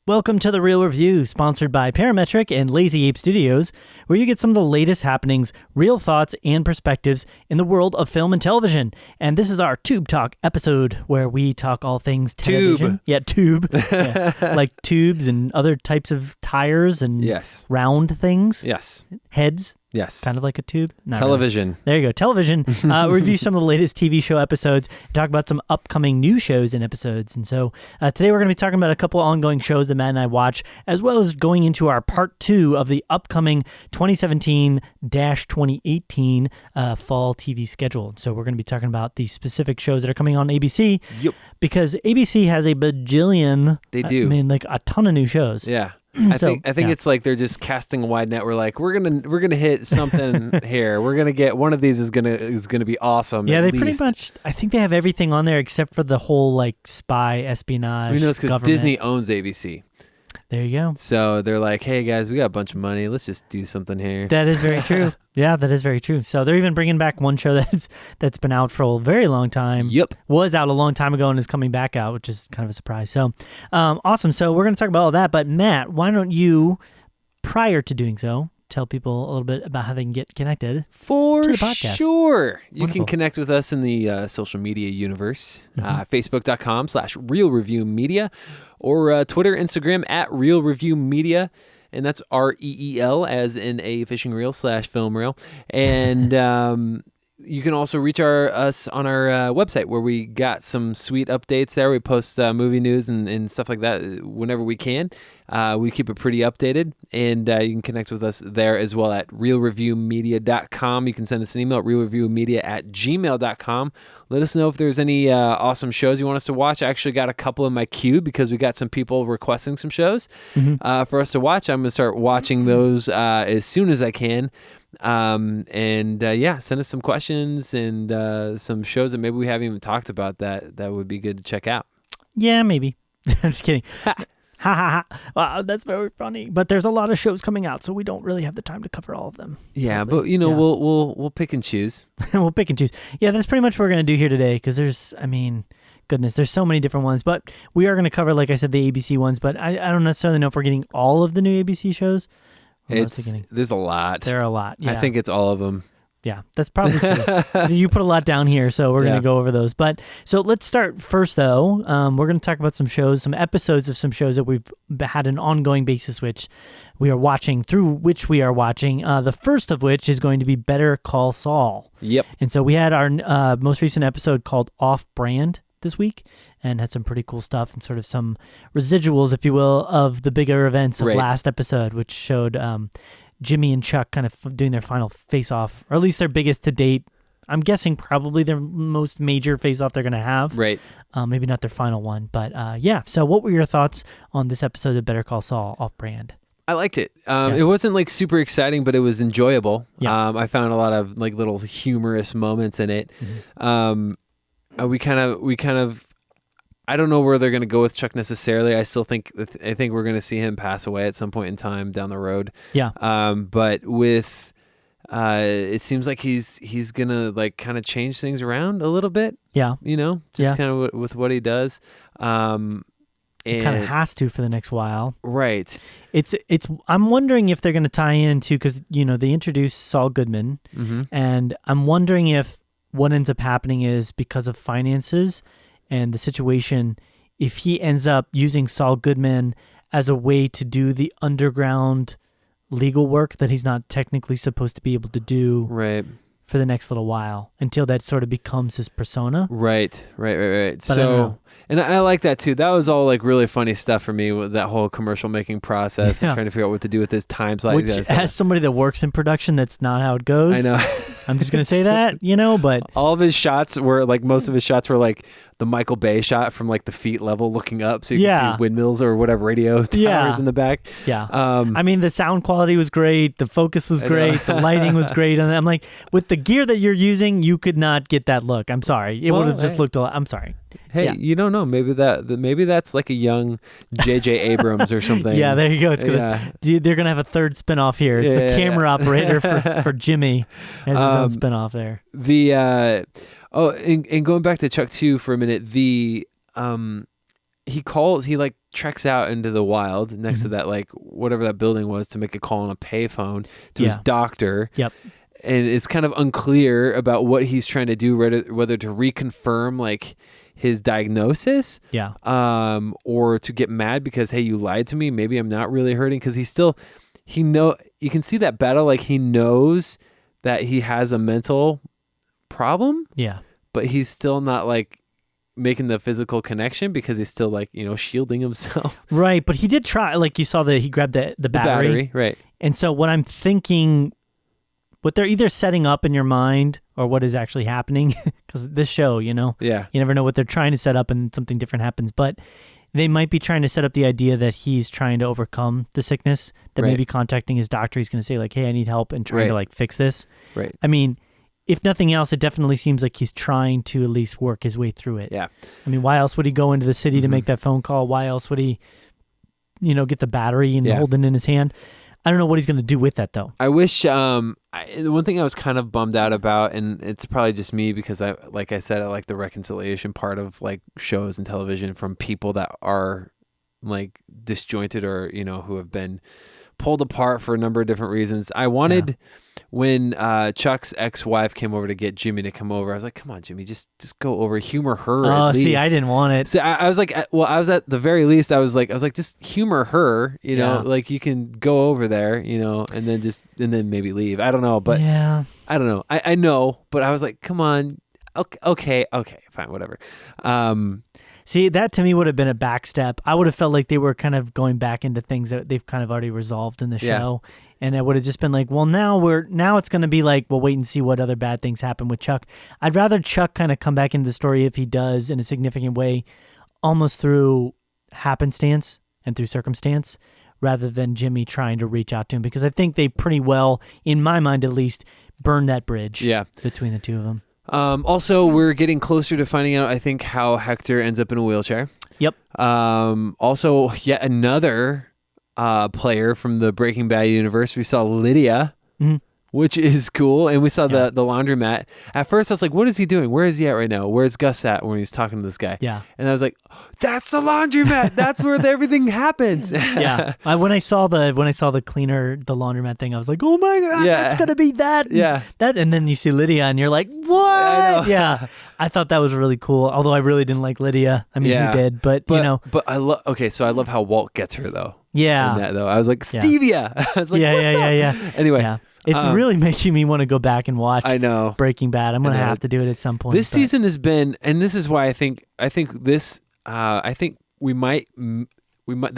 Welcome to The Real Review, sponsored by Parametric and Lazy Ape Studios, where you get some of the latest happenings, real thoughts, and perspectives in the world of film and television. And this is our Tube Talk episode, where we talk all things television. Tube. Yeah. Like tubes and other types of tires and round things. Yes. Heads. Yes. Kind of like a tube. Not television. Really. There you go. Television. Review some of the latest TV show episodes, talk about some upcoming new shows and episodes. And so today we're going to be talking about a couple ongoing shows that Matt and I watch, as well as going into our part 2 of the upcoming 2017-2018 fall TV schedule. So we're going to be talking about the specific shows that are coming on ABC. Yep. Because ABC has a bajillion. They do. I mean, like a ton of new shows. Yeah. I think it's like they're just casting a wide net. We're like, we're gonna hit something here. We're gonna get one of these is gonna be awesome. Yeah, they pretty much. I think they have everything on there except for the whole like spy espionage. Who knows? Because Disney owns ABC. There you go. So they're like, hey guys, we got a bunch of money. Let's just do something here. That is very true. Yeah, that is very true. So they're even bringing back one show that's been out for a very long time. Yep. Was out a long time ago and is coming back out, which is kind of a surprise. So awesome. So we're going to talk about all that. But Matt, why don't you, prior to doing so, tell people a little bit about how they can get connected for to the podcast. Sure. You Wonderful. can connect with us in the social media universe, facebook.com/realreviewmedia or Twitter, Instagram @realreviewmedia. And that's REEL as in a fishing reel /film reel. And you can also reach us on our website where we got some sweet updates there. We post movie news and stuff like that whenever we can. We keep it pretty updated. And you can connect with us there as well at realreviewmedia.com. You can send us an email at realreviewmedia@gmail.com. Let us know if there's any awesome shows you want us to watch. I actually got a couple in my queue because we got some people requesting some shows for us to watch. I'm going to start watching those as soon as I can. Send us some questions and some shows that maybe we haven't even talked about that would be good to check out. Yeah, maybe. I'm just kidding. Ha ha ha. Wow, that's very funny. But there's a lot of shows coming out, so we don't really have the time to cover all of them. Yeah, probably. But we'll pick and choose. We'll pick and choose. Yeah, that's pretty much what we're going to do here today because there's so many different ones. But we are going to cover, like I said, the ABC ones. But I don't necessarily know if we're getting all of the new ABC shows. There's a lot. There are a lot. Yeah. I think it's all of them. Yeah, that's probably true. You put a lot down here, so we're going to go over those. But so let's start first, though. We're going to talk about some shows, some episodes of some shows that we've had an ongoing basis, which we are watching. The first of which is going to be Better Call Saul. Yep. And so we had our most recent episode called Off Brand this week and had some pretty cool stuff and sort of some residuals, if you will, of the bigger events of last episode, which showed Jimmy and Chuck kind of doing their final face-off, or at least their biggest to date. I'm guessing probably their most major face-off they're going to have. Right. Maybe not their final one, but yeah. So what were your thoughts on this episode of Better Call Saul, Off-Brand? I liked it. It wasn't like super exciting, but it was enjoyable. Yeah. I found a lot of like little humorous moments in it. Mm-hmm. We kind of I don't know where they're going to go with Chuck necessarily. I think we're going to see him pass away at some point in time down the road. Yeah. But with it seems like he's going to like kind of change things around a little bit. Yeah. Just kind of with what he does. And kind of has to for the next while. Right. It's I'm wondering if they're going to tie into, because they introduced Saul Goodman, and I'm wondering if what ends up happening is because of finances and the situation, if he ends up using Saul Goodman as a way to do the underground legal work that he's not technically supposed to be able to do for the next little while, until that sort of becomes his persona. Right. But So, and I like that too. That was all like really funny stuff for me with that whole commercial making process and trying to figure out what to do with this time slot. Which, as somebody that works in production, that's not how it goes. I know. I'm just going to say that, but... All of his shots were, like, most of his shots were, like, the Michael Bay shot from, like, the feet level looking up so you can see windmills or whatever radio towers in the back. Yeah. I mean, the sound quality was great. The focus was great. The lighting was great. And I'm like, with the gear that you're using, you could not get that look. I'm sorry. It would have just looked a lot... I'm sorry. Hey, you don't know. Maybe that's like a young J.J. Abrams or something. Yeah, there you go. It's they're gonna have a third spinoff here. It's the camera operator for Jimmy has his own spinoff there. And going back to Chuck too for a minute, he he like treks out into the wild next to that, like whatever that building was, to make a call on a payphone to his doctor. Yep. And it's kind of unclear about what he's trying to do, whether to reconfirm like his diagnosis, or to get mad because, hey, you lied to me. Maybe I'm not really hurting, because you can see that battle. Like, he knows that he has a mental problem. Yeah. But he's still not like making the physical connection, because he's still like, shielding himself. Right. But he did try, like you saw he grabbed the battery. Right. And so what I'm thinking, what they're either setting up in your mind or what is actually happening, because this show, you never know what they're trying to set up and something different happens, but they might be trying to set up the idea that he's trying to overcome the sickness, that maybe contacting his doctor, he's going to say like, hey, I need help, and trying to like fix this. Right. I mean, if nothing else, it definitely seems like he's trying to at least work his way through it. Yeah. I mean, why else would he go into the city to make that phone call? Why else would he, get the battery and hold it in his hand? I don't know what he's going to do with that, though. I wish, the one thing I was kind of bummed out about, and it's probably just me, because like I said, I like the reconciliation part of like shows and television from people that are like disjointed, or, who have been pulled apart for a number of different reasons. I wanted, when Chuck's ex-wife came over to get Jimmy to come over, I was like, come on, Jimmy, just go over, humor her at least. See, I didn't want it. So I was like, well, I was at the very least, I was like, just humor her, like you can go over there, and then maybe leave. I don't know, but I don't know. I know, but I was like, come on. Okay, fine, whatever. See, that to me would have been a backstep. I would have felt like they were kind of going back into things that they've kind of already resolved in the show. And it would have just been like, well, now it's going to be like, we'll wait and see what other bad things happen with Chuck. I'd rather Chuck kind of come back into the story, if he does, in a significant way, almost through happenstance and through circumstance, rather than Jimmy trying to reach out to him, because I think they pretty well, in my mind at least, burned that bridge between the two of them. Also, we're getting closer to finding out, I think, how Hector ends up in a wheelchair. Yep. Also, yet another player from the Breaking Bad universe. We saw Lydia, which is cool. And we saw the laundromat. At first, I was like, what is he doing? Where is he at right now? Where's Gus at when he's talking to this guy? Yeah. And I was like, that's the laundromat. That's where everything happens. Yeah. When I saw the cleaner, the laundromat thing, I was like, oh my God, that's going to be that. Yeah. That. And then you see Lydia and you're like, what? I know. Yeah. I thought that was really cool. Although I really didn't like Lydia. I mean, who did? But But I love, so I love how Walt gets her though. Yeah. In that though. I was like, Stevia. I was like, what's up? Yeah. Anyway. It's really making me want to go back and watch Breaking Bad. I'm going to have to do it at some point. This season has been, and this is why I think they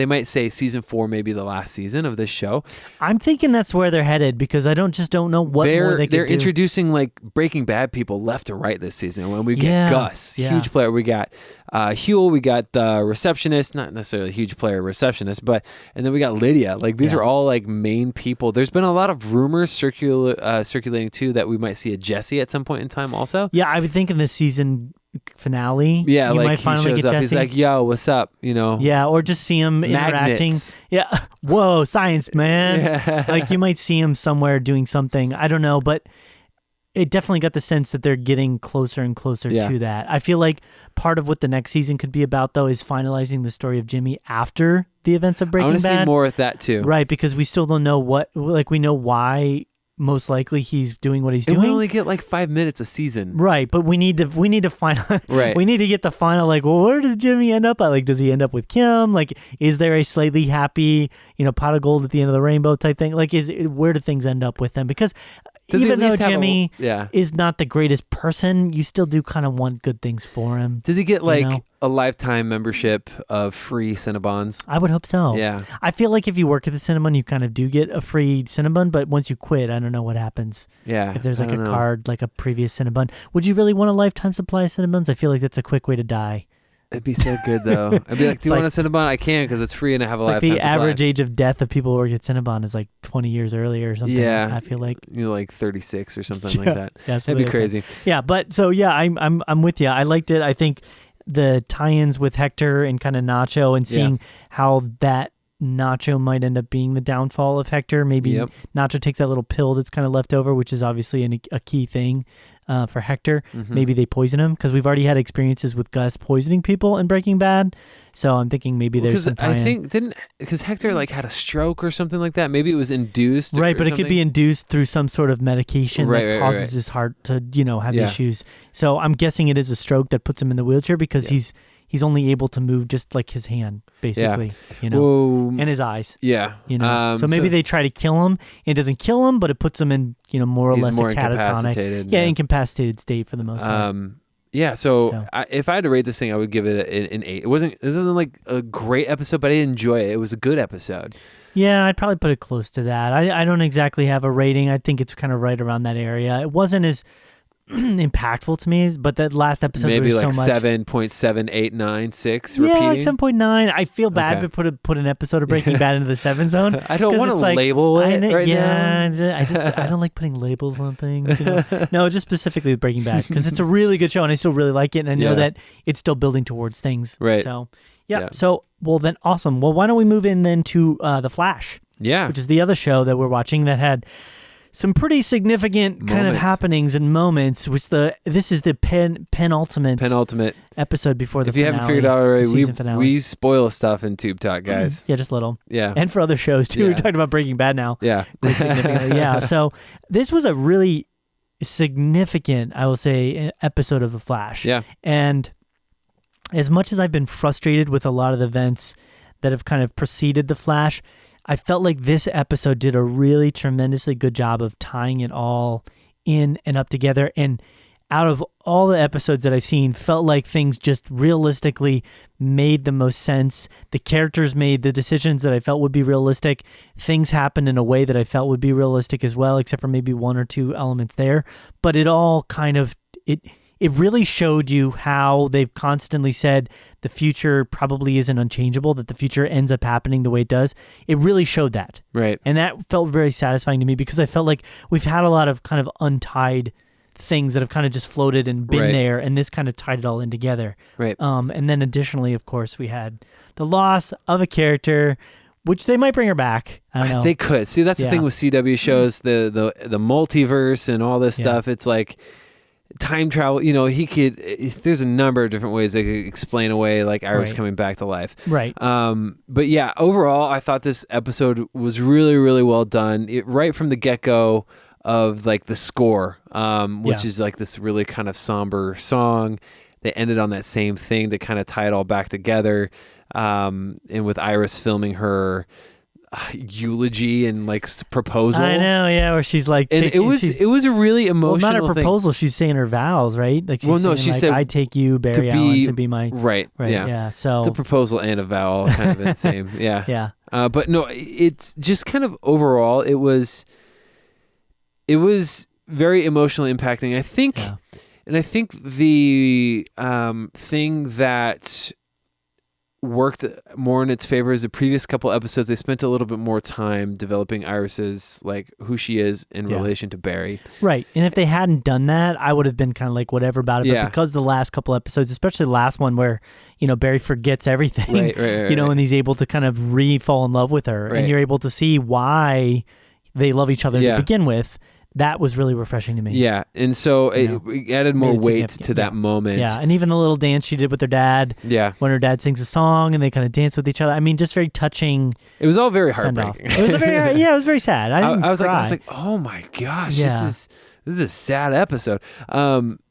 might say season 4 may be the last season of this show. I'm thinking that's where they're headed, because I don't know what more they could do. They're introducing like Breaking Bad people left and right this season. When we get Gus, huge player, we got Huel, we got the receptionist, not necessarily a huge player receptionist, and then we got Lydia. Like these are all like main people. There's been a lot of rumors circulating too that we might see a Jesse at some point in time also. Yeah, I would think in this season finale, you like might finally he shows get up. Jesse. He's like, yo, what's up? Yeah, or just see him interacting. Magnets. Yeah. Whoa, science, man. Like you might see him somewhere doing something. I don't know, but it definitely got the sense that they're getting closer and closer to that. I feel like part of what the next season could be about, though, is finalizing the story of Jimmy after the events of Breaking Bad. I want to see more of that, too. Right, because we still don't know we know why most likely he's doing what he's doing. We only get like 5 minutes a season. Right, but we need to final we need to get the final, like, well, where does Jimmy end up at? Like, does he end up with Kim? Like, is there a slightly happy, pot of gold at the end of the rainbow type thing? Like, where do things end up with them? Because even though Jimmy is not the greatest person, you still do kind of want good things for him. Does he get like a lifetime membership of free Cinnabons? I would hope so. Yeah. I feel like if you work at the Cinnabon, you kind of do get a free Cinnabon, but once you quit, I don't know what happens. Yeah. If there's like a card, like a previous Cinnabon. Would you really want a lifetime supply of Cinnabons? I feel like that's a quick way to die. It'd be so good though. I'd be like, do you want a Cinnabon? I can, because it's free and I have a lifetime supply. The average supply. age of death of people who work at Cinnabon is like 20 years earlier or something. Yeah. I feel like. Like 36 or something like that. Yeah, that'd be crazy. Yeah, but so I'm with you. I liked it. I think the tie-ins with Hector and kind of Nacho and seeing how that Nacho might end up being the downfall of Hector. Maybe Nacho takes that little pill that's kind of left over, which is obviously a key thing for Hector. Maybe they poison him because we've already had experiences with Gus poisoning people in Breaking Bad. So I'm thinking maybe there's some tie-in. I think because Hector like had a stroke or something like that. Maybe it was induced. Right, but it could be induced through some sort of medication that causes his heart to, have issues. So I'm guessing it is a stroke that puts him in the wheelchair because he's only able to move just like his hand, basically, and his eyes. Yeah. So maybe they try to kill him. It doesn't kill him, but it puts him in, more or less a catatonic. Incapacitated state for the most part. So if I had to rate this thing, I would give it an 8. This wasn't like a great episode, but I did enjoy it. It was a good episode. Yeah, I'd probably put it close to that. I don't exactly have a rating. I think it's kind of right around that area. It wasn't as impactful to me, but that last episode maybe was like so much. 7.789.6 Yeah, repeating. like 7.9. I feel bad to put an episode of Breaking Bad into the 7 zone. I don't want to label it now. I don't like putting labels on things. No, just specifically with Breaking Bad because it's a really good show and I still really like it and I know that it's still building towards things. Right. So So well then, awesome. Well, why don't we move in then to The Flash? Yeah. Which is the other show that we're watching that had some pretty significant kind of happenings and moments, which this is the penultimate episode before the finale. If you haven't figured out already, we spoil stuff in Tube Talk, guys. Yeah, just a little. Yeah. And for other shows, too. We're talking about Breaking Bad now. Yeah. Quite significantly. Yeah. So this was a really significant, I will say, episode of The Flash. Yeah. And as much as I've been frustrated with a lot of the events that have kind of preceded The Flash, I felt like this episode did a really tremendously good job of tying it all in and up together. And out of all the episodes that I've seen, felt like things just realistically made the most sense. The characters made the decisions that I felt would be realistic. Things happened in a way that I felt would be realistic as well, except for maybe one or two elements there. But it all kind of... It really showed you how they've constantly said the future probably isn't unchangeable, that the future ends up happening the way it does. It really showed that. Right. And that felt very satisfying to me because I felt like we've had a lot of kind of untied things that have kind of just floated and been there, and this kind of tied it all in together. Right. And then additionally, of course, we had the loss of a character, which they might bring her back. I don't know. They could. See, that's the thing with CW shows, the multiverse and all this stuff. It's like... time travel, there's a number of different ways they could explain away like Iris coming back to life. Right. But yeah, overall, I thought this episode was really, really well done. Right from the get-go of like the score, which is like this really kind of somber song. They ended on that same thing to kind of tie it all back together. And with Iris filming her eulogy and like proposal. I know, yeah, where she's like, and it was a really emotional. Well, not a proposal. Thing. She's saying her vows, right? Like, she said, "I take you, Barry Allen, to be my right." Yeah. So it's a proposal and a vow, all kind of in the same. Yeah. Yeah. But no, it's just kind of overall, it was very emotionally impacting. I think, and I think the thing that worked more in its favor as the previous couple episodes. They spent a little bit more time developing Iris's, like, who she is in relation to Barry. Right. And if they hadn't done that, I would have been kind of like whatever about it. But because the last couple episodes, especially the last one where, Barry forgets everything, and he's able to kind of fall in love with her, and you're able to see why they love each other to begin with. That was really refreshing to me. Yeah, and so it added more weight to that moment. Yeah, and even the little dance she did with her dad. Yeah, when her dad sings a song and they kind of dance with each other. I mean, just very touching. It was all very heartbreaking. It was it was very sad. I was like, oh my gosh, this is a sad episode.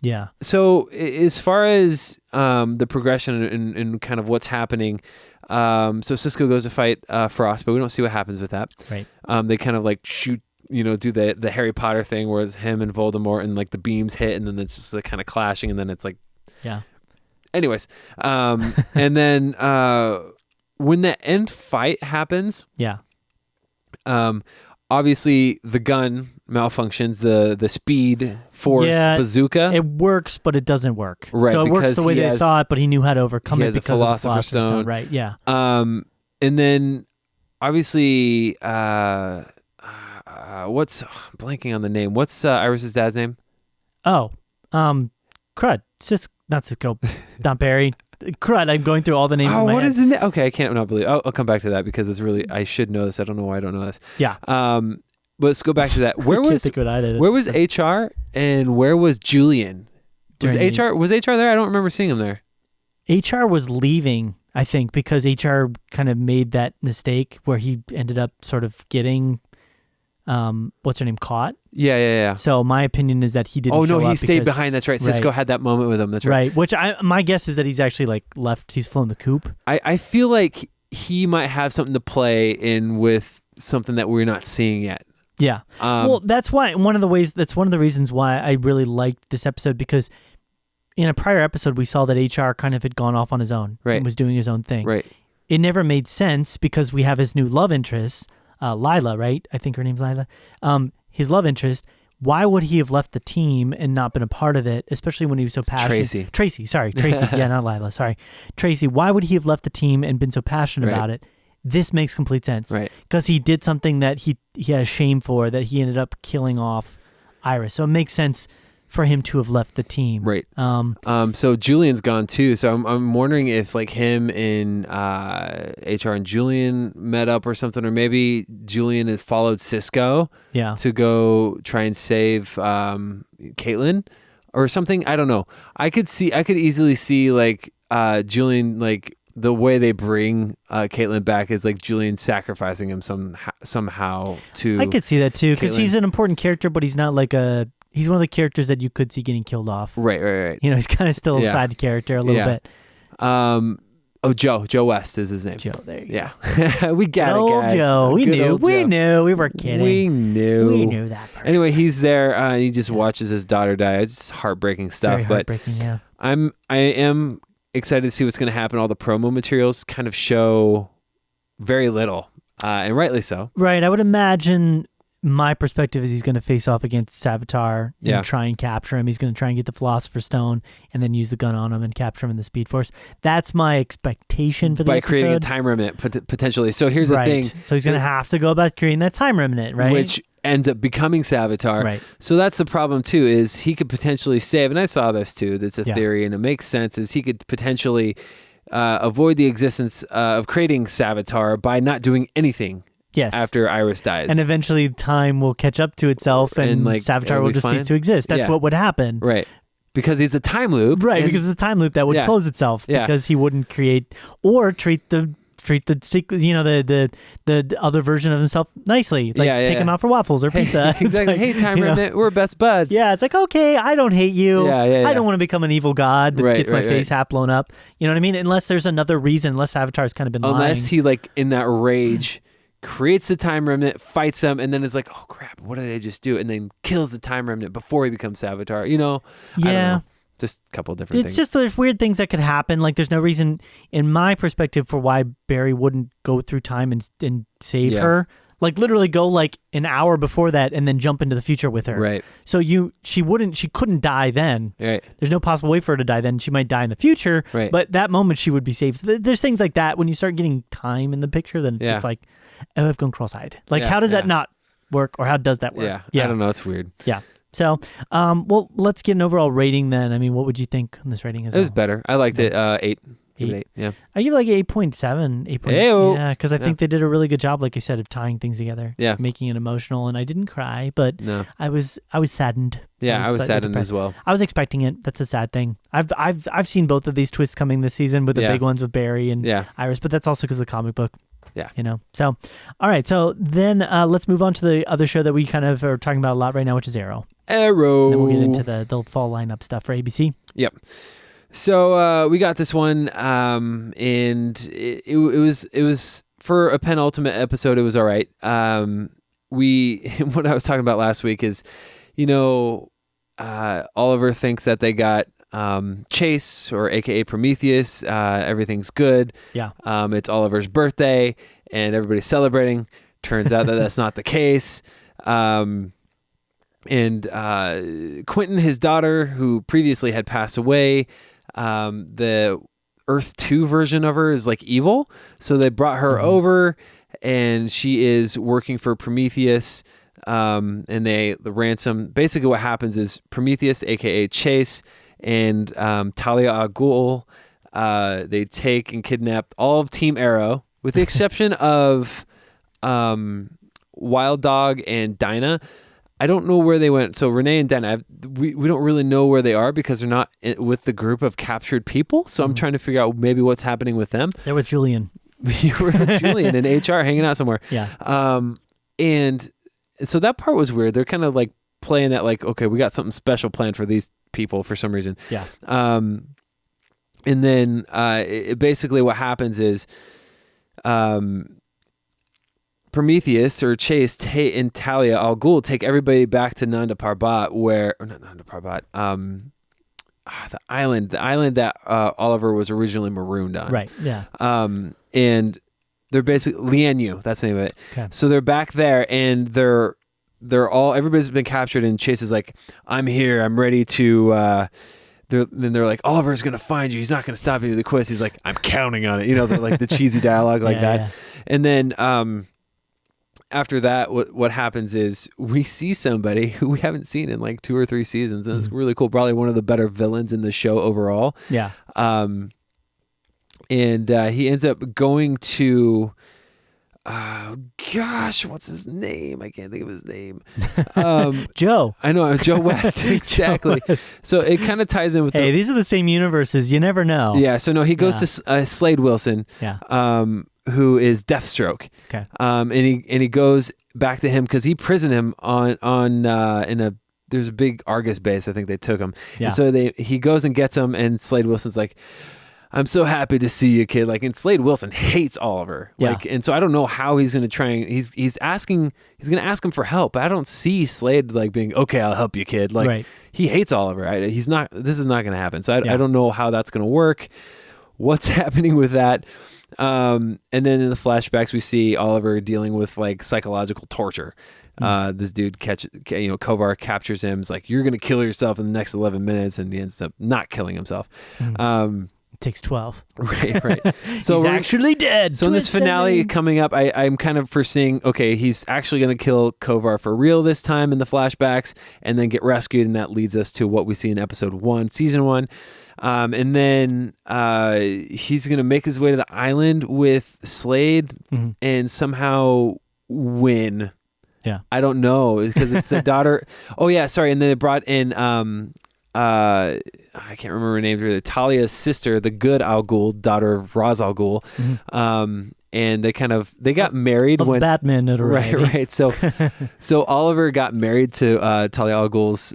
Yeah. So as far as the progression and kind of what's happening. So Cisco goes to fight Frost, but we don't see what happens with that. Right. They kind of like shoot. Do the Harry Potter thing where it's him and Voldemort and like the beams hit and then it's just like kind of clashing and then it's like, anyways. And then when the end fight happens, obviously the gun malfunctions, the speed force bazooka. It works, but it doesn't work. Right. So it works the way they thought, but he knew how to overcome it because of the Philosopher's Stone. Right. Yeah. And then obviously, I'm blanking on the name. What's Iris's dad's name? Oh, Crud. Not Cisco. Not Barry. Crud. I'm going through all the names in my head. What is it? Okay, I can't not believe. I'll come back to that because it's really. I should know this. I don't know why I don't know this. Yeah. But let's go back to that. Where was HR And where was Julian? Was During HR there? I don't remember seeing him there. HR was leaving, I think, because HR kind of made that mistake where he ended up sort of getting, what's her name, caught. Yeah. So my opinion is that he didn't. Oh no, show he up stayed because, behind. That's right. Cisco had that moment with him. That's right. Right. Which my guess is that he's actually like left. He's flown the coop. I feel like he might have something to play in with something that we're not seeing yet. Yeah. Well, that's one of the reasons why I really liked this episode, because in a prior episode we saw that HR kind of had gone off on his own and was doing his own thing. Right. It never made sense because we have his new love interest, Lila, right? I think her name's Lila. His love interest. Why would he have left the team and not been a part of it, especially when he was so passionate? Tracy. Yeah, not Lila. Sorry. Tracy. Why would he have left the team and been so passionate about it? This makes complete sense. Right. Because he did something that he has shame for, that he ended up killing off Iris. So it makes sense for him to have left the team. Right. So Julian's gone too. So I'm wondering if like him and HR and Julian met up or something, or maybe Julian has followed Cisco to go try and save Caitlin or something. I don't know. I could easily see like Julian, like the way they bring Caitlin back is like Julian sacrificing him somehow to. I could see that too, because he's an important character, but he's not like he's one of the characters that you could see getting killed off. Right. You know, he's kind of still a side character a little bit. Joe West is his name. Joe, there you go. We got it, guys. Joe. We knew. We were kidding. We knew that person. Anyway, he's there. And he just watches his daughter die. It's heartbreaking stuff. Very heartbreaking, yeah. I am excited to see what's going to happen. All the promo materials kind of show very little, and rightly so. Right. I would imagine my perspective is he's going to face off against Savitar and try and capture him. He's going to try and get the Philosopher's Stone and then use the gun on him and capture him in the Speed Force. That's my expectation for the episode. By creating a time remnant, potentially. So here's the thing. So he's going to have to go about creating that time remnant, right? Which ends up becoming Savitar. Right. So that's the problem too, is he could potentially save, and I saw this too, that's a theory and it makes sense, is he could potentially avoid the existence of creating Savitar by not doing anything. Yes. After Iris dies. And eventually time will catch up to itself and like, Savitar will just cease to exist. That's what would happen. Right. Because he's a time loop. Right, because it's a time loop that would close itself because he wouldn't create or treat the sequel, the other version of himself nicely. Like take him out for waffles or pizza. Exactly. Like, hey, time remnant, we're best buds. Yeah, it's like, okay, I don't hate you. Yeah. I don't want to become an evil god that gets my face half blown up. You know what I mean? Unless there's another reason, unless Avatar's kind of been lying. Unless he, like, in that rage, creates the time remnant, fights him, and then is like, oh crap, what did I just do? And then kills the time remnant before he becomes Savitar. You know? Yeah. I don't know. Just a couple of different things. It's just there's weird things that could happen. Like there's no reason, in my perspective, for why Barry wouldn't go through time and save her. Like literally go like an hour before that and then jump into the future with her. Right. So she couldn't die then. Right. There's no possible way for her to die then. She might die in the future. Right. But that moment she would be saved. So there's things like that when you start getting time in the picture, then it's like, oh, I've gone cross-eyed. Like how does that not work, or how does that work? Yeah. I don't know. It's weird. Yeah. So, well, let's get an overall rating then. I mean, what would you think on this rating? It was better. I liked it. 8. 8. Yeah. I give like 8.7. 8. Yeah, because I think they did a really good job, like you said, of tying things together. Yeah. Making it emotional, and I didn't cry, but I was saddened. Yeah, I was saddened as well. I was expecting it. That's a sad thing. I've seen both of these twists coming this season with the big ones with Barry and Iris, but that's also because of the comic book. Yeah. You know. So, all right. So then let's move on to the other show that we kind of are talking about a lot right now, which is Arrow. And then we'll get into the fall lineup stuff for ABC. Yep. So we got this one, and it was for a penultimate episode. It was all right. What I was talking about last week is, Oliver thinks that they got Chase, or AKA Prometheus. Everything's good. Yeah. It's Oliver's birthday, and everybody's celebrating. Turns out that that's not the case. And Quentin, his daughter, who previously had passed away, the Earth 2 version of her is like evil. So they brought her over, and she is working for Prometheus. And the ransom. Basically what happens is Prometheus, aka Chase, and Talia al Ghul, they take and kidnap all of Team Arrow, with the exception of Wild Dog and Dinah. I don't know where they went. So Renee and Den, we don't really know where they are because they're not with the group of captured people. So I'm trying to figure out maybe what's happening with them. They're with Julian. You were with Julian in HR hanging out somewhere. Yeah. And so that part was weird. They're kind of like playing that like, okay, we got something special planned for these people for some reason. Yeah. And then basically what happens is Prometheus or Chase and Talia al Ghul take everybody back to Nanda Parbat not Nanda Parbat, the island that Oliver was originally marooned on. Right. Yeah. And they're basically Lian Yu, that's the name of it. Okay. So they're back there and everybody's been captured and Chase is like, I'm here, I'm ready to they're like, Oliver's gonna find you, he's not gonna stop you with the quiz. He's like, I'm counting on it, the cheesy dialogue like that. Yeah. And then after that, what happens is we see somebody who we haven't seen in like 2 or 3 seasons, and it's really cool. Probably one of the better villains in the show overall. Yeah. And he ends up going to, what's his name? I can't think of his name. Joe. I know, Joe West. Exactly. Joe West. So it kind of ties in with. These are the same universes. You never know. Yeah. So no, he goes to Slade Wilson. Yeah. Who is Deathstroke. Okay. And he goes back to him because he prisoned him there's a big Argus base. I think they took him. Yeah. And so he goes and gets him, and Slade Wilson's like, I'm so happy to see you, kid. Like, and Slade Wilson hates Oliver. Like, and so I don't know how he's going to try and he's going to ask him for help. But I don't see Slade like being, okay, I'll help you, kid. Like, he hates Oliver. This is not going to happen. So I don't know how that's going to work. What's happening with that? And then in the flashbacks, we see Oliver dealing with like psychological torture. This dude Kovar captures him. He's like, you're going to kill yourself in the next 11 minutes. And he ends up not killing himself. Takes 12. Right. So he's actually dead. So in this finale coming up, I'm kind of foreseeing, okay, he's actually going to kill Kovar for real this time in the flashbacks and then get rescued. And that leads us to what we see in episode 1, season 1. And then he's going to make his way to the island with Slade and somehow win. Yeah. I don't know because it's the daughter. Oh, yeah. Sorry. And then they brought in I can't remember her name really. Talia's sister, the good Al Ghul, daughter of Ra's al Ghul. And they got married when Batman notoriety. Right. So Oliver got married to Talia al Ghul's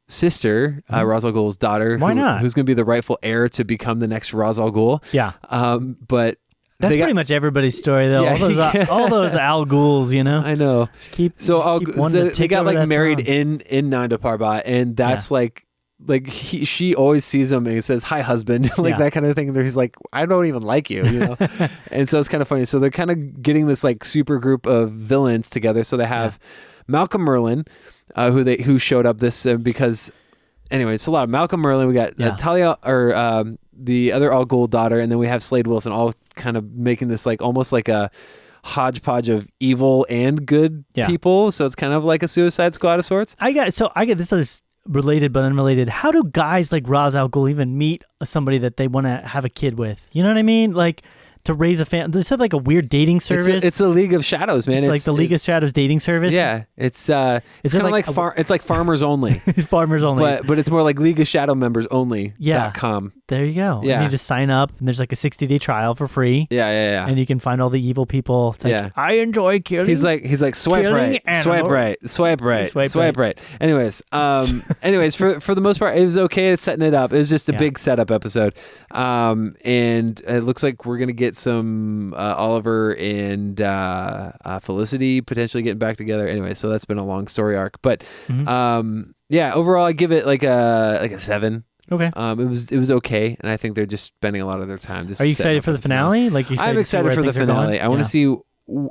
sister, Ra's al Ghul's daughter. Why not? Who's going to be the rightful heir to become the next Ra's al Ghul. Yeah. But that's pretty much everybody's story, though. Yeah, all those Al Ghuls, I know. They got like married in Nanda Parbat, and that's like she always sees him and he says, "Hi, husband," that kind of thing. And he's like, "I don't even like you," And so it's kind of funny. So they're kind of getting this like super group of villains together. So they have Malcolm Merlyn, who showed up this because. Anyway, it's a lot of Malcolm Merlyn. We got Talia or the other Al Ghul daughter, and then we have Slade Wilson, all kind of making this like almost like a hodgepodge of evil and good people. So it's kind of like a Suicide Squad of sorts. I get this is related but unrelated. How do guys like Ra's al Ghul even meet somebody that they want to have a kid with? You know what I mean? Like to raise a family. This is like a weird dating service. It's a League of Shadows, man. It's like the League of Shadows dating service. Yeah, it's kind of like it's like Farmers Only. Farmers Only, but it's more like League of Shadow Members Only. .com. There you go. Yeah, and you just sign up, and there's like a 60-day trial for free. Yeah. And you can find all the evil people. It's like, I enjoy killing. He's like swipe right, swipe right. Anyways, for the most part, it was okay at setting it up. It was just a big setup episode, and it looks like we're gonna get some Oliver and Felicity potentially getting back together. Anyway, so that's been a long story arc, but overall I give it like a 7. Okay. It was okay, and I think they're just spending a lot of their time. Just Are you excited for the finale? I'm excited for the finale. I want to see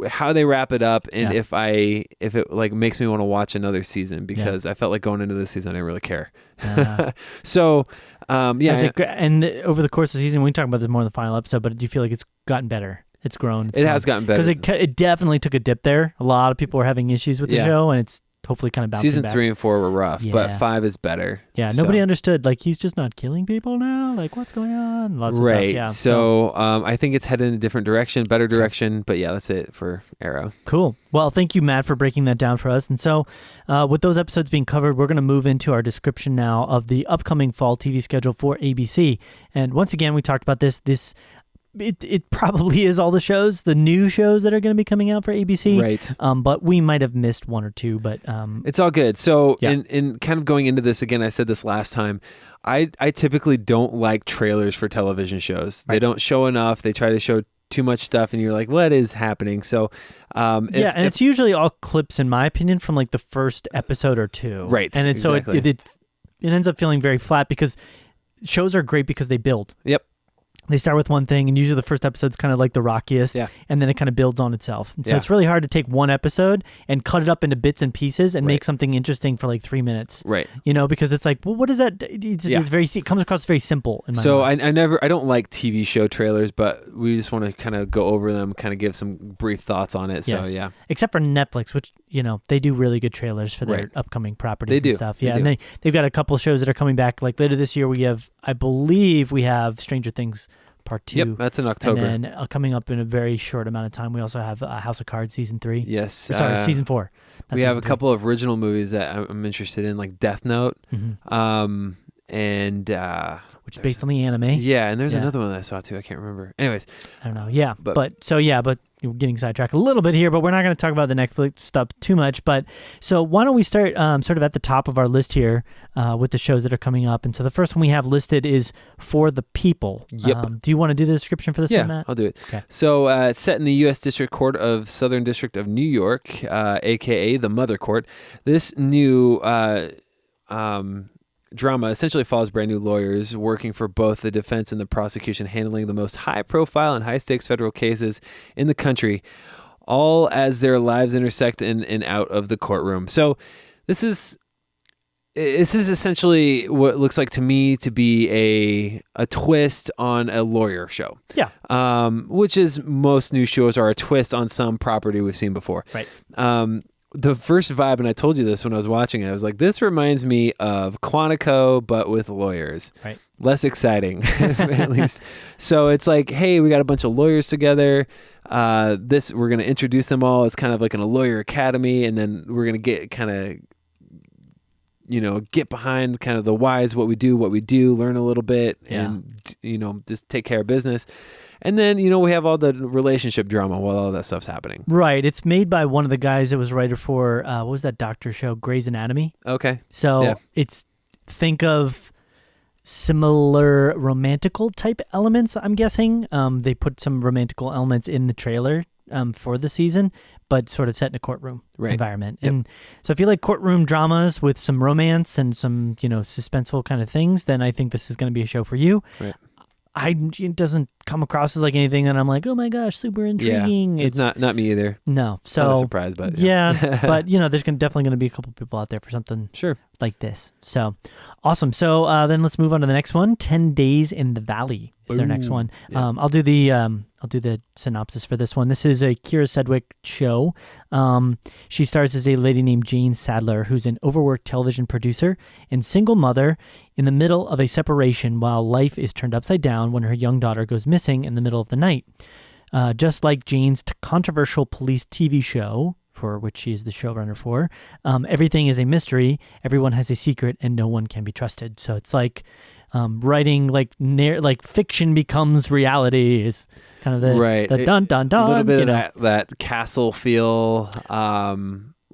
how they wrap it up, and if it like makes me want to watch another season because I felt like going into this season I didn't really care. So and over the course of the season, we can talk about this more in the final episode. But do you feel like it's gotten better? It's grown. It has gotten better because it definitely took a dip there. A lot of people were having issues with the show, and it's hopefully kind of bouncing Season back. 3 and 4 were rough, but 5 is better. Yeah, nobody understood. Like, he's just not killing people now. Like, what's going on? Lots of stuff. Yeah. So I think it's headed in a different direction, better direction. But yeah, that's it for Arrow. Cool. Well, thank you, Matt, for breaking that down for us. And so with those episodes being covered, we're going to move into our description now of the upcoming fall TV schedule for ABC. And once again, we talked about this. It probably is all the shows, the new shows that are going to be coming out for ABC. Right. But we might have missed one or two, but it's all good. So in kind of going into this, again, I said this last time, I typically don't like trailers for television shows. Right. They don't show enough. They try to show too much stuff and you're like, what is happening? So it's usually all clips, in my opinion, from like the first episode or two. Right. And it's exactly. So it ends up feeling very flat, because shows are great because they build. Yep. They start with one thing, and usually the first episode's kind of like the rockiest, and then it kind of builds on itself. And so it's really hard to take one episode and cut it up into bits and pieces and make something interesting for like 3 minutes. Right. You know, because it's like, well, what is that? It comes across very simple in my mind. I don't like TV show trailers, but we just want to kind of go over them, kind of give some brief thoughts on it. So yeah. Except for Netflix, which, you know, they do really good trailers for their upcoming properties and stuff. Yeah. And they've got a couple of shows that are coming back. Like later this year, I believe we have Stranger Things Part 2. Yep, that's in October. And then coming up in a very short amount of time, we also have House of Cards Season 3. Yes. Season 4. We have a couple of original movies that I'm interested in, like Death Note. Mm-hmm. Which is based on the anime. Yeah, and there's another one that I saw too. I can't remember. Anyways. I don't know. Yeah. But we're getting sidetracked a little bit here, but we're not going to talk about the Netflix stuff too much. But so why don't we start sort of at the top of our list here with the shows that are coming up. And so the first one we have listed is For the People. Yep. Do you want to do the description for this one, Matt? Yeah, I'll do it. Okay. So it's set in the U.S. District Court of Southern District of New York, a.k.a. the Mother Court. This new drama essentially follows brand new lawyers working for both the defense and the prosecution, handling the most high-profile and high-stakes federal cases in the country, all as their lives intersect in and out of the courtroom. So this is essentially what looks like to me to be a twist on a lawyer show. Yeah. Which is most new shows are a twist on some property we've seen before. Right. The first vibe, and I told you this when I was watching it, I was like, this reminds me of Quantico, but with lawyers. Right. Less exciting, at least. So it's like, hey, we got a bunch of lawyers together. We're going to introduce them all. It's kind of like in a lawyer academy, and then we're going to get get behind kind of the whys, what we do, learn a little bit, and, just take care of business. And then, we have all the relationship drama while all that stuff's happening. Right. It's made by one of the guys that was writer for, what was that doctor show? Grey's Anatomy. Okay. So think of similar romantical type elements, I'm guessing. They put some romantical elements in the trailer for the season, but sort of set in a courtroom environment. Yep. And so if you like courtroom dramas with some romance and some, suspenseful kind of things, then I think this is going to be a show for you. Right. It doesn't come across as like anything that I'm like, oh my gosh, super intriguing. Yeah, it's not me either. No, so not a surprise, but but there's definitely going to be a couple people out there for something like this. So awesome. So then let's move on to the next one. 10 Days in the Valley is their next one. Yeah. I'll do the synopsis for this one. This is a Kira Sedgwick show. She stars as a lady named Jane Sadler, who's an overworked television producer and single mother in the middle of a separation while life is turned upside down when her young daughter goes missing in the middle of the night. Just like Jane's controversial police TV show, for which she is the showrunner for, everything is a mystery, everyone has a secret, and no one can be trusted. So it's like writing like fiction becomes reality is kind of the dun dun dun. A little bit of that castle feel,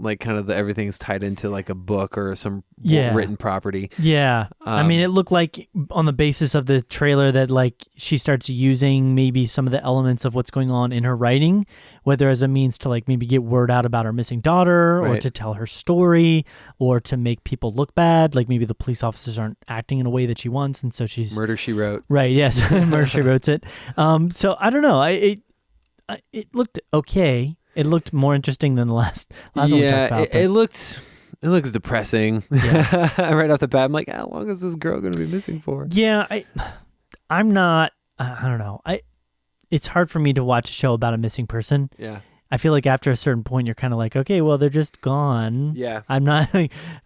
like kind of everything's tied into like a book or some written property. Yeah. I mean, it looked like on the basis of the trailer that like she starts using maybe some of the elements of what's going on in her writing, whether as a means to like maybe get word out about her missing daughter or to tell her story or to make people look bad. Like maybe the police officers aren't acting in a way that she wants. And so she's Murder, She Wrote. Right. Yes. Murder, She Wrote it. So I don't know. It looked okay. It looked more interesting than the last one we talked about. It looks depressing. Yeah. Right off the bat, I'm like, how long is this girl going to be missing for? Yeah, I'm not. I don't know. It's hard for me to watch a show about a missing person. Yeah. I feel like after a certain point, you're kind of like, okay, well, they're just gone. Yeah. I'm not,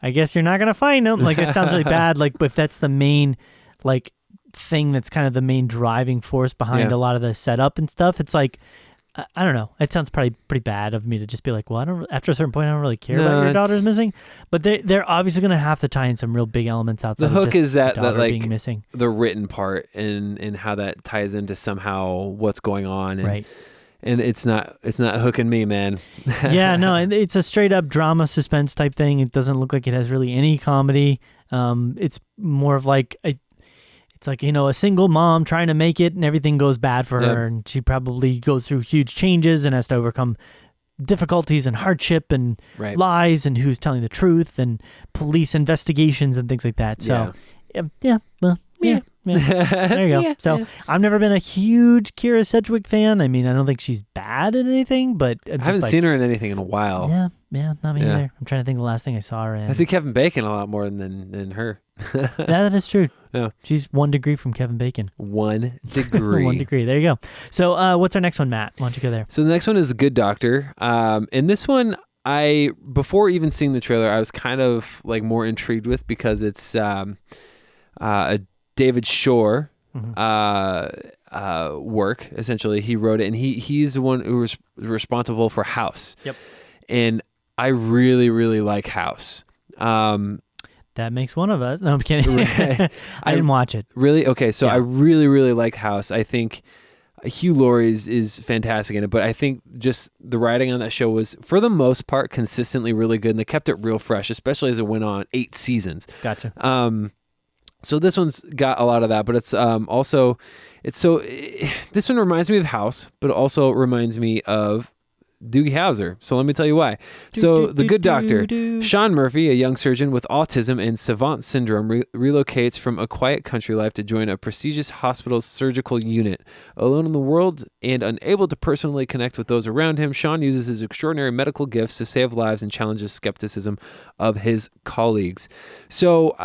I guess you're not going to find them. Like, it sounds really bad. Like, but if that's the main, like, thing that's kind of the main driving force behind a lot of the setup and stuff, it's like, I don't know. It sounds probably pretty bad of me to just be like, well, after a certain point, I don't really care about your daughter's missing. But they're obviously going to have to tie in some real big elements outside. The hook of just is that like being missing. The written part and how that ties into somehow what's going on. And, right. And it's not hooking me, man. Yeah, no, and it's a straight up drama suspense type thing. It doesn't look like it has really any comedy. It's more of like it's like, a single mom trying to make it and everything goes bad for her, and she probably goes through huge changes and has to overcome difficulties and hardship and lies and who's telling the truth and police investigations and things like that. So there you go. So I've never been a huge Kira Sedgwick fan. I mean, I don't think she's bad at anything, but I haven't seen her in anything in a while. Yeah, not me either. I'm trying to think of the last thing I saw her in. I see Kevin Bacon a lot more than her. Yeah, that is true. Yeah. She's 1 degree from Kevin Bacon. 1 degree. 1 degree. There you go. So what's our next one, Matt? Why don't you go there? So the next one is Good Doctor. And this one, before even seeing the trailer, I was kind of like more intrigued with because it's a David Shore work. Essentially, he wrote it, and he's the one who was responsible for House. Yep. And I really, really like House. That makes one of us. No, I'm kidding. I didn't watch it. Really? Okay, so I really, really like House. I think Hugh Laurie is fantastic in it, but I think just the writing on that show was, for the most part, consistently really good, and they kept it real fresh, especially as it went on 8 seasons. Gotcha. So this one's got a lot of that, but it's also, this one reminds me of House, but it also reminds me of Doogie Howser. So let me tell you why. The Good Doctor. Sean Murphy, a young surgeon with autism and savant syndrome, relocates from a quiet country life to join a prestigious hospital's surgical unit. Alone in the world and unable to personally connect with those around him, Sean uses his extraordinary medical gifts to save lives and challenges skepticism of his colleagues. So,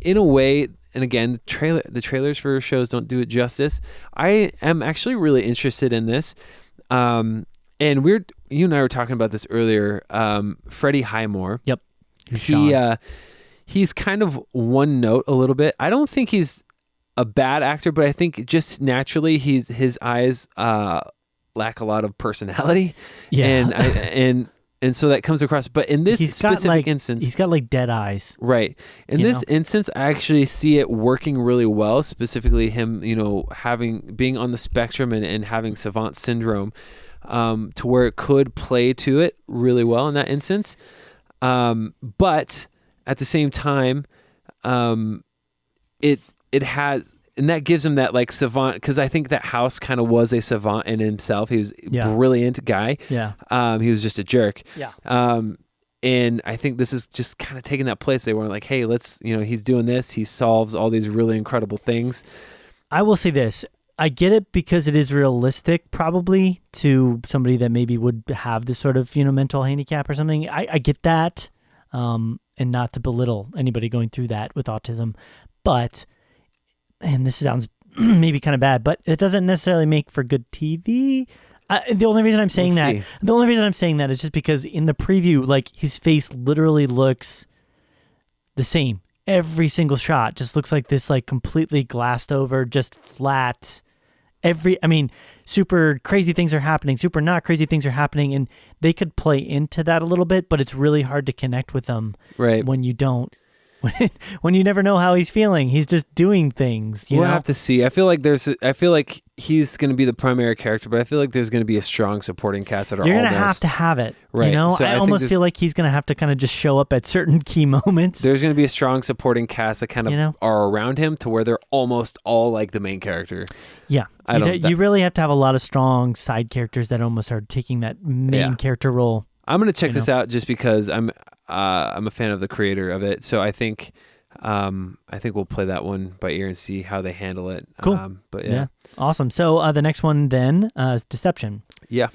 in a way, and again, the trailers for shows don't do it justice. I am actually really interested in this. And you and I were talking about this earlier. Freddie Highmore. Yep. He's kind of one note a little bit. I don't think he's a bad actor, but I think just naturally his eyes lack a lot of personality. Yeah. And so that comes across. But in this specific instance, he's got like dead eyes. Right. In this instance, I actually see it working really well. Specifically, him, being on the spectrum and having savant syndrome. To where it could play to it really well in that instance. But at the same time, it has, and that gives him that like savant, because I think that House kind of was a savant in himself. He was a brilliant guy. Yeah. He was just a jerk. Yeah. And I think this is just kind of taking that place. They were like, hey, let's, he's doing this. He solves all these really incredible things. I will say this. I get it because it is realistic probably to somebody that maybe would have this sort of, mental handicap or something. I get that. And not to belittle anybody going through that with autism, but, and this sounds maybe kind of bad, but it doesn't necessarily make for good TV. The only reason I'm saying that is just because in the preview, like his face literally looks the same. Every single shot just looks like this, like completely glassed over, just flat. Super crazy things are happening, super not crazy things are happening, and they could play into that a little bit, but it's really hard to connect with them when you don't. When you never know how he's feeling, he's just doing things. We'll have to see. I feel like he's going to be the primary character, but I feel like there's going to be a strong supporting cast that are. You're going to have it, right? So I almost feel like he's going to have to kind of just show up at certain key moments. There's going to be a strong supporting cast that kind of are around him to where they're almost all like the main character. Yeah, you really have to have a lot of strong side characters that almost are taking that main character role. I'm going to check this out just because I'm a fan of the creator of it, so I think we'll play that one by ear and see how they handle it. Cool. Awesome. So the next one then is Deception. Yeah.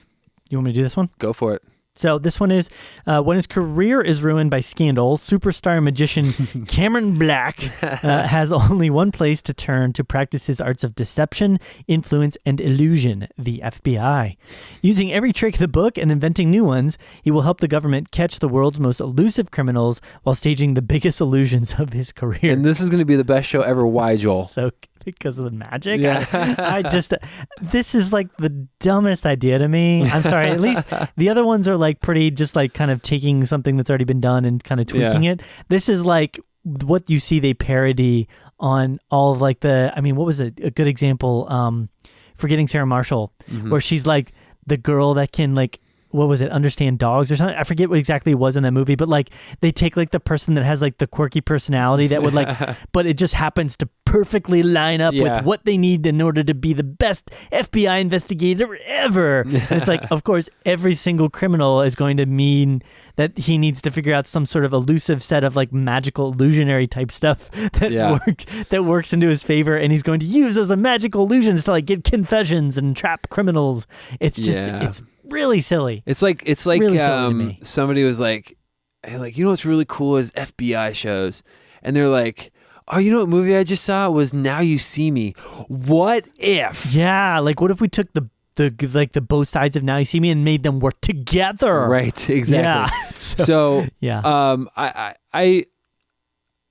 You want me to do this one? Go for it. So this one is when his career is ruined by scandal, superstar magician Cameron Black has only one place to turn to practice his arts of deception, influence, and illusion, the FBI. Using every trick in the book and inventing new ones, he will help the government catch the world's most elusive criminals while staging the biggest illusions of his career. And this is going to be the best show ever. Why, Joel? So because of the magic? Yeah. I just, this is like the dumbest idea to me. I'm sorry. At least the other ones are like pretty just like kind of taking something that's already been done and kind of tweaking it. This is like what you see they parody on all of like what was it? A good example, Forgetting Sarah Marshall, where she's like the girl that can like, what was it, understand dogs or something? I forget what exactly it was in that movie, but like they take like the person that has like the quirky personality that would like, but it just happens to perfectly line up with what they need in order to be the best FBI investigator ever. And it's like, of course, every single criminal is going to mean that he needs to figure out some sort of elusive set of like magical illusionary type stuff that works into his favor, and he's going to use those magical illusions to like get confessions and trap criminals. It's just it's really silly. It's like really silly to me. Somebody was like, hey, like, you know what's really cool is FBI shows, and they're like, oh, you know what movie I just saw was Now You See Me. What if? Yeah, like what if we took the both sides of Now You See Me and made them work together? Right, exactly. Yeah. So I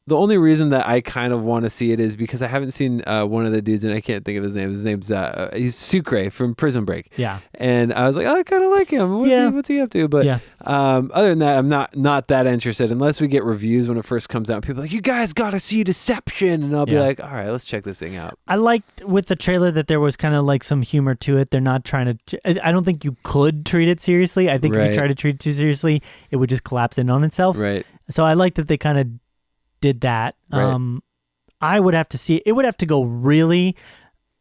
the only reason that I kind of want to see it is because I haven't seen one of the dudes, and I can't think of his name. His name's he's Sucre from Prison Break. Yeah. And I was like, oh, I kind of like him. What's he up to? But other than that, I'm not that interested unless we get reviews when it first comes out. People are like, you guys got to see Deception, and I'll be like, all right, let's check this thing out. I liked with the trailer that there was kind of like some humor to it. They're not trying to. I don't think you could treat it seriously. I think if you try to treat it too seriously, it would just collapse in on itself. Right. So I like that they kind of did that. Right. I would have to see it. It would have to go really,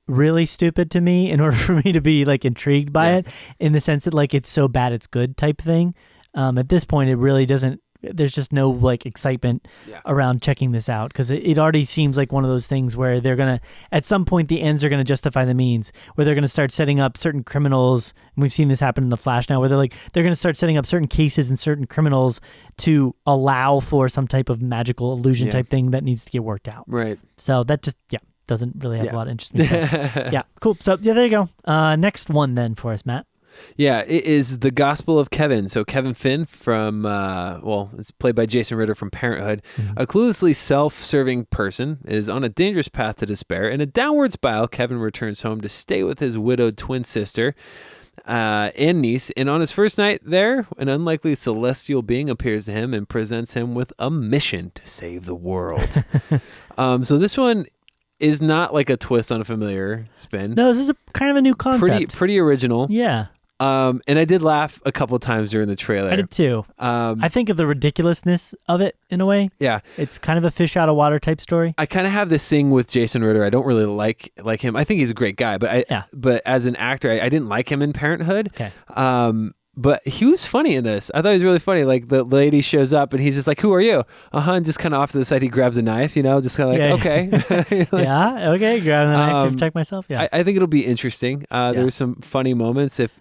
really stupid to me in order for me to be like intrigued by it, in the sense that like it's so bad it's good type thing. At this point, it really doesn't. There's just no like excitement around checking this out, because it already seems like one of those things where they're gonna, at some point, the ends are gonna justify the means, where they're gonna start setting up certain criminals. And we've seen this happen in The Flash now, where they're gonna start setting up certain cases and certain criminals to allow for some type of magical illusion type thing that needs to get worked out. Right. So that just doesn't really have a lot of interesting stuff. Cool. So there you go. Next one then for us, Matt. Yeah, it is The Gospel of Kevin. So Kevin Finn from, it's played by Jason Ritter from Parenthood. A cluelessly self-serving person is on a dangerous path to despair. In a downward spiral, Kevin returns home to stay with his widowed twin sister and niece. And on his first night there, an unlikely celestial being appears to him and presents him with a mission to save the world. So this one is not like a twist on a familiar spin. No, this is kind of a new concept. Pretty original. Yeah. And I did laugh a couple of times during the trailer. I did too. I think of the ridiculousness of it in a way. Yeah. It's kind of a fish out of water type story. I kind of have this thing with Jason Ritter. I don't really like him. I think he's a great guy, but but as an actor, I didn't like him in Parenthood. Okay. But he was funny in this. I thought he was really funny. Like the lady shows up and he's just like, who are you? And just kind of off to the side, he grabs a knife, just kind of like, okay. Okay. Grabbing a knife to protect myself. Yeah. I think it'll be interesting. There's some funny moments. If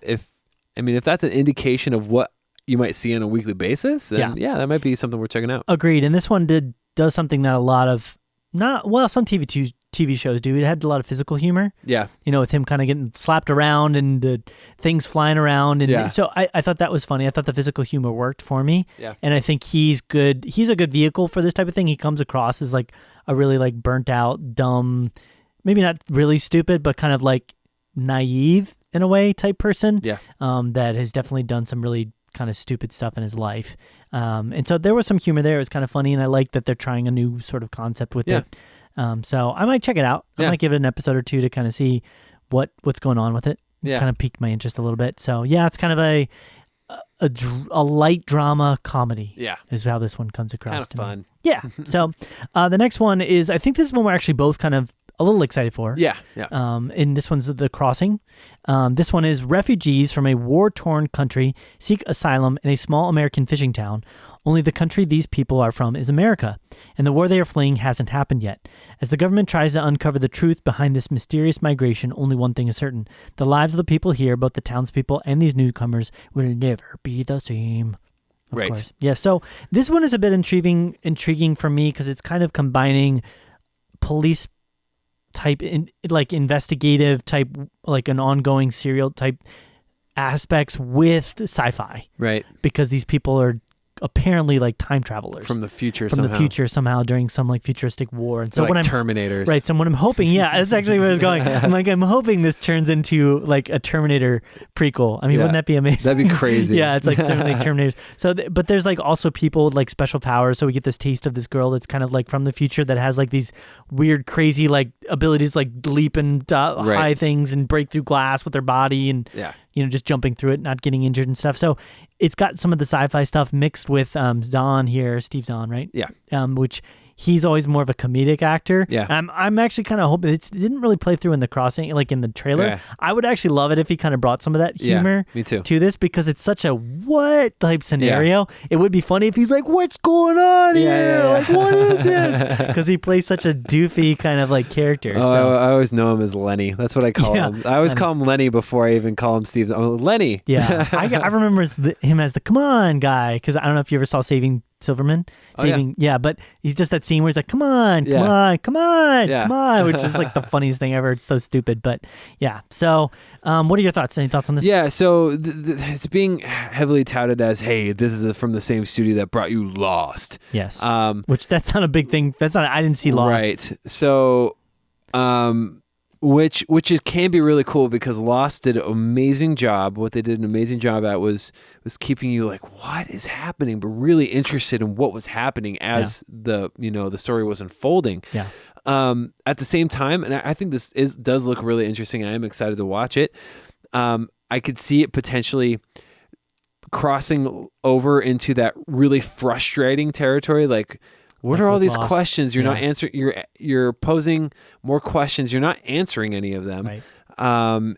that's an indication of what you might see on a weekly basis, then that might be something we're checking out. Agreed. And this one does something that a lot of, some TV shows do. It had a lot of physical humor. Yeah. With him kind of getting slapped around and the things flying around. And so I thought that was funny. I thought the physical humor worked for me. Yeah. And I think he's good. He's a good vehicle for this type of thing. He comes across as like a really like burnt out, dumb, maybe not really stupid, but kind of like naive in a way type person. Yeah. That has definitely done some really kind of stupid stuff in his life. And so there was some humor there. It was kind of funny. And I like that they're trying a new sort of concept with it. So I might check it out. I might give it an episode or two to kind of see what's going on with it. Yeah. Kind of piqued my interest a little bit. So it's kind of a light drama comedy. Yeah. Is how this one comes across. Kind of fun. Yeah. So the next one is, I think this is one we're actually both kind of a little excited for. Yeah. And this one's The Crossing. This one is refugees from a war-torn country seek asylum in a small American fishing town. Only the country these people are from is America, and the war they are fleeing hasn't happened yet. As the government tries to uncover the truth behind this mysterious migration, only one thing is certain. The lives of the people here, both the townspeople and these newcomers, will never be the same. Of course. Yeah, so this one is a bit intriguing for me because it's kind of combining police type, like investigative type, like an ongoing serial type aspects with sci-fi. Right. Because these people are apparently like time travelers from the future somehow during some like futuristic war, and so like when Terminators, right? So what I'm hoping, that's actually where I was going. I'm hoping this turns into like a Terminator prequel. I mean, wouldn't that be amazing? That'd be crazy. Yeah, it's like certainly Terminators. So, but there's like also people with like special powers. So we get this taste of this girl that's kind of like from the future that has like these weird, crazy like abilities, like leap and high things and break through glass with their body, and just jumping through it, not getting injured and stuff. So it's got some of the sci-fi stuff mixed with Zahn here, Steve Zahn, right? Yeah. Which he's always more of a comedic actor. Yeah. I'm actually kind of hoping it didn't really play through in The Crossing, like in the trailer. Yeah. I would actually love it if he kind of brought some of that humor me too. to this, because it's such a what type scenario. Yeah. It would be funny if he's like, what's going on here? Like, what is this? Because he plays such a doofy kind of like character. So. I always know him as Lenny. That's what I call him. I always call him Lenny before I even call him Steve. I'm Lenny. Yeah. I remember him as the come on guy, because I don't know if you ever saw Saving Silverman. But he's just that scene where he's like, come on, come on, which is like the funniest thing ever. It's so stupid, but yeah. So what are your thoughts? Any thoughts on this? Yeah, so it's being heavily touted as, hey, this is from the same studio that brought you Lost. Yes. Which that's not a big thing. I didn't see Lost. Right. So which can be really cool, because Lost did an amazing job. What they did an amazing job at was keeping you like, what is happening, but really interested in what was happening as the story was unfolding. Yeah. At the same time, and I think this does look really interesting. I am excited to watch it. I could see it potentially crossing over into that really frustrating territory, like, what are all these Lost questions you're not answering? You're posing more questions. You're not answering any of them. Right.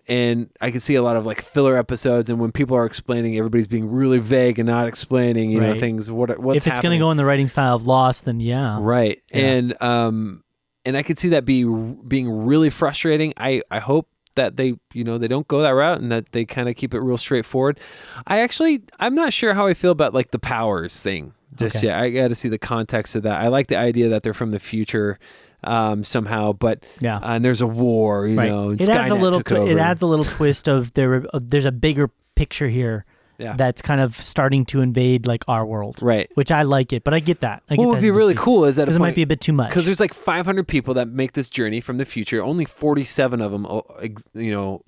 And I can see a lot of like filler episodes, and when people are explaining, everybody's being really vague and not explaining, you know, things. What's if it's going to go in the writing style of Lost, then right. Yeah. And I could see that being really frustrating. I hope that they don't go that route, and that they kind of keep it real straightforward. I'm not sure how I feel about like the powers thing. I got to see the context of that. I like the idea that they're from the future somehow, but and there's a war, you know. And it adds a little. took over. It adds a little twist of there's a bigger picture here. Yeah. That's kind of starting to invade like our world, right? Which I like it, but I get that. What would be really cool is that it might be a bit too much, because there's like 500 people that make this journey from the future. Only 47 of them,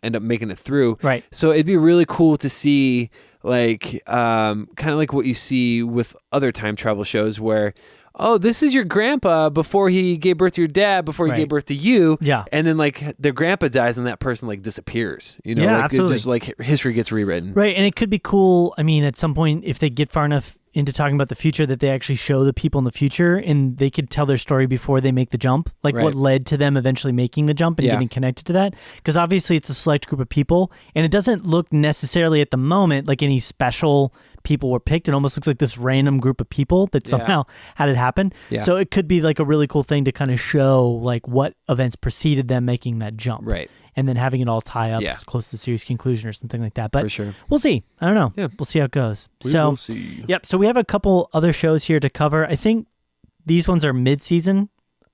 end up making it through. Right. So it'd be really cool to see, like, kind of like what you see with other time travel shows, where, oh, this is your grandpa before he gave birth to your dad, before he gave birth to you. Yeah. And then like their grandpa dies and that person like disappears. Yeah, like, absolutely. It just like history gets rewritten. Right. And it could be cool. I mean, at some point, if they get far enough into talking about the future, that they actually show the people in the future and they could tell their story before they make the jump, like what led to them eventually making the jump and getting connected to that. Because obviously it's a select group of people, and it doesn't look necessarily at the moment like any special people were picked. It almost looks like this random group of people that somehow had it happen. Yeah. So it could be like a really cool thing to kind of show like what events preceded them making that jump. Right. And then having it all tie up close to the series conclusion or something like that. But for sure. We'll see. I don't know. Yeah. We'll see how it goes. We'll see. Yep. So we have a couple other shows here to cover. I think these ones are mid-season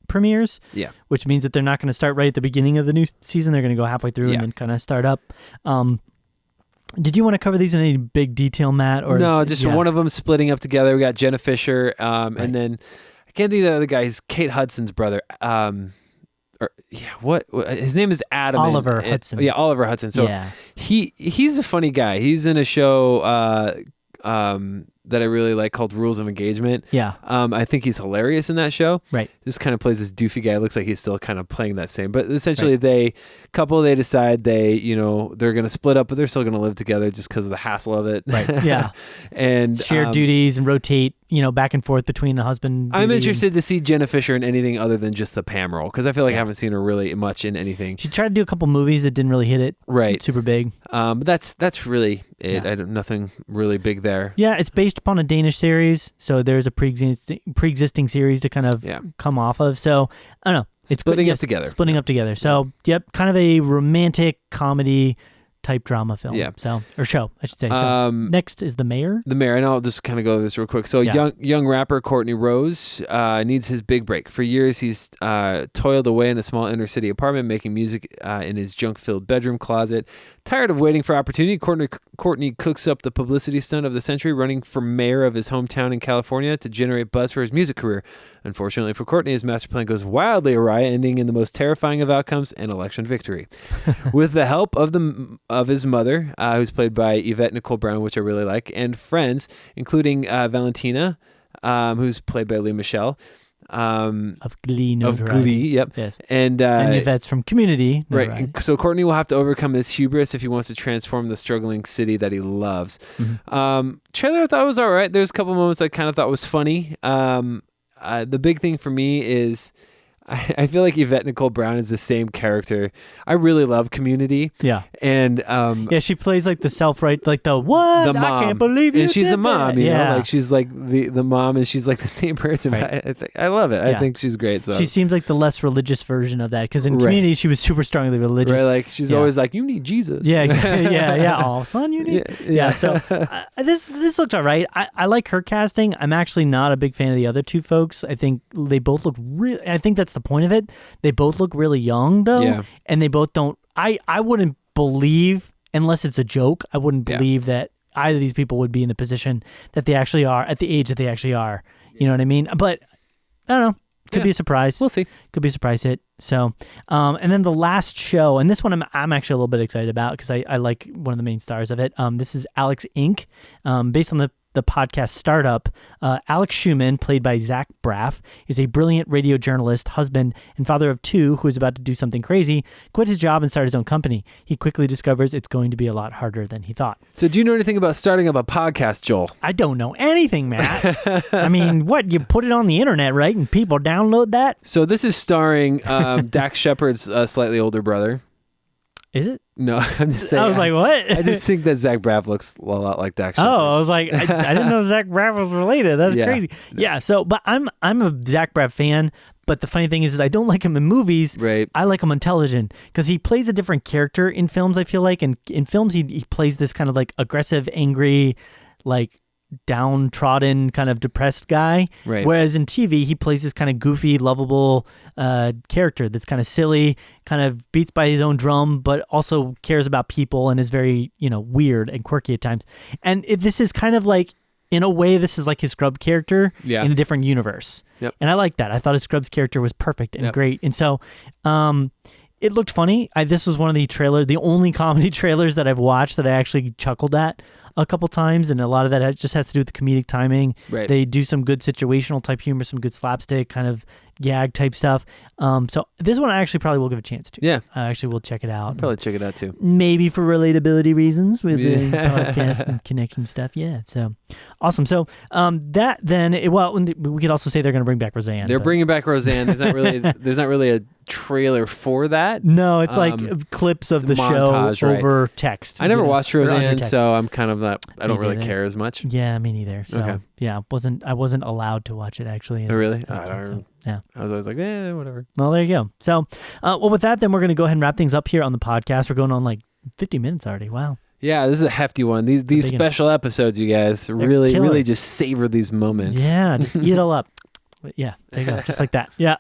premieres. Yeah. Which means that they're not going to start right at the beginning of the new season. They're going to go halfway through and then kind of start up. Did you want to cover these in any big detail, Matt? Or no, just one of them splitting up together. We got Jenna Fisher, and then I can't think of the other guy. He's Kate Hudson's brother. What his name is Adam Oliver Hudson. Yeah, Oliver Hudson. So he's a funny guy. He's in a show that I really like called Rules of Engagement. Yeah. I think he's hilarious in that show. Right. Just kind of plays this doofy guy. Looks like he's still kind of playing that same. But essentially, they decide they're going to split up, but they're still going to live together just because of the hassle of it. Right. Yeah. And share duties and rotate, back and forth between the husband. I'm interested to see Jenna Fisher in anything other than just the Pam role, because I feel like I haven't seen her really much in anything. She tried to do a couple movies that didn't really hit it. Right. Super big. But that's really it. Yeah. Nothing really big there. Yeah, it's based upon a Danish series, so there's a pre-existing series to kind of come off of. So I don't know. It's splitting up together. Splitting up together. So kind of a romantic comedy type drama film. Yeah. So, or show, I should say. So next is The Mayor. The Mayor, and I'll just kind of go over this real quick. So young rapper Courtney Rose needs his big break. For years, he's toiled away in a small inner city apartment, making music in his junk-filled bedroom closet. Tired of waiting for opportunity, Courtney cooks up the publicity stunt of the century, running for mayor of his hometown in California to generate buzz for his music career. Unfortunately for Courtney, his master plan goes wildly awry, ending in the most terrifying of outcomes, an election victory. With the help of his mother, who's played by Yvette Nicole Brown, which I really like, and friends, including Valentina, who's played by Lea Michele. Of Glee, Of Glee, yep. Yes. And Yvette's from Community. Right. So Courtney will have to overcome his hubris if he wants to transform the struggling city that he loves. Mm-hmm. Trailer I thought was all right. There's a couple moments I kind of thought was funny. The big thing for me is I feel like Yvette Nicole Brown is the same character. I really love Community. Yeah. And she plays like the self-right, like the what? The mom. I can't believe you. And she's did a mom, that. you know, like she's like the mom, and she's like the same person. Right. I love it. I think she's great. So she seems like the less religious version of that, because in Community she was super strongly religious. Right, like she's always like, you need Jesus. Yeah, exactly. yeah. Oh, son, you need. Yeah. So this looked all right. I like her casting. I'm actually not a big fan of the other two folks. I think they both look really. I think that's the point of it. They both look really young though, and they both don't. I wouldn't believe, unless it's a joke, I wouldn't believe that either of these people would be in the position that they actually are at the age that they actually are. You know what I mean? But I don't know. Could be a surprise. We'll see. Could be a surprise hit. So, and then the last show, and this one I'm actually a little bit excited about because I like one of the main stars of it. This is Alex Inc. Based on the podcast Startup. Alex Schumann, played by Zach Braff, is a brilliant radio journalist, husband, and father of two who is about to do something crazy, quit his job and start his own company. He quickly discovers it's going to be a lot harder than he thought. So do you know anything about starting up a podcast, Joel? I don't know anything, Matt. I mean, what? You put it on the internet, right? And people download that? So this is starring Dax Shepard's slightly older brother. Is it? No, I'm just saying. I was like, what? I just think that Zach Braff looks a lot like Dax Shepard. Oh, I was like, I didn't know Zach Braff was related. That's crazy. Yeah. So, but I'm a Zach Braff fan. But the funny thing is I don't like him in movies. Right. I like him on television because he plays a different character in films. I feel like, and in films he plays this kind of like aggressive, angry, like downtrodden, kind of depressed guy. Right. Whereas in TV he plays this kind of goofy, lovable character that's kind of silly, kind of beats by his own drum, but also cares about people and is very, weird and quirky at times. And this is kind of like, in a way, this is like his Scrubs character in a different universe. Yep. And I like that. I thought his Scrubs character was perfect and great. And so it looked funny. This was one of the only comedy trailers that I've watched that I actually chuckled at a couple times, and a lot of that just has to do with the comedic timing. Right. They do some good situational type humor, some good slapstick kind of gag type stuff. So this one I actually probably will give a chance to. Yeah. I actually will check it out. I'll probably check it out too. Maybe for relatability reasons with the podcast and connection stuff. Yeah. So awesome. So that then, we could also say they're going to bring back Roseanne. They're bringing back Roseanne. There's not really a trailer for that. No, it's like clips of the montage, show over text. I never watched Roseanne, so I'm kind of not. I don't really care as much. Yeah, me neither. So I wasn't allowed to watch it actually. Oh, really? I don't. Yeah. I was always like, whatever. Well, there you go. So, with that, then we're going to go ahead and wrap things up here on the podcast. We're going on like 50 minutes already. Wow. Yeah, this is a hefty one. These special episodes, you guys, really just savor these moments. Yeah, just eat it all up. Yeah, there you go. Just like that. Yeah.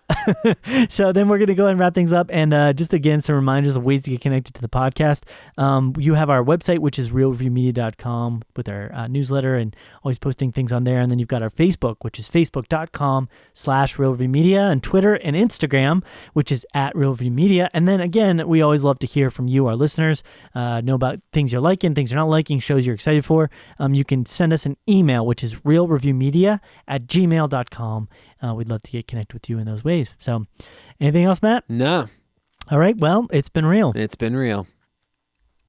So then we're going to go ahead and wrap things up. And just again, some reminders of ways to get connected to the podcast. You have our website, which is realreviewmedia.com, with our newsletter and always posting things on there. And then you've got our Facebook, which is facebook.com/realreviewmedia, and Twitter and Instagram, which is @realreviewmedia. And then again, we always love to hear from you, our listeners, know about things you're liking, things you're not liking, shows you're excited for. You can send us an email, which is realreviewmedia@gmail.com. We'd love to get connected with you in those ways. So anything else, Matt? No. All right. Well, it's been real. It's been real.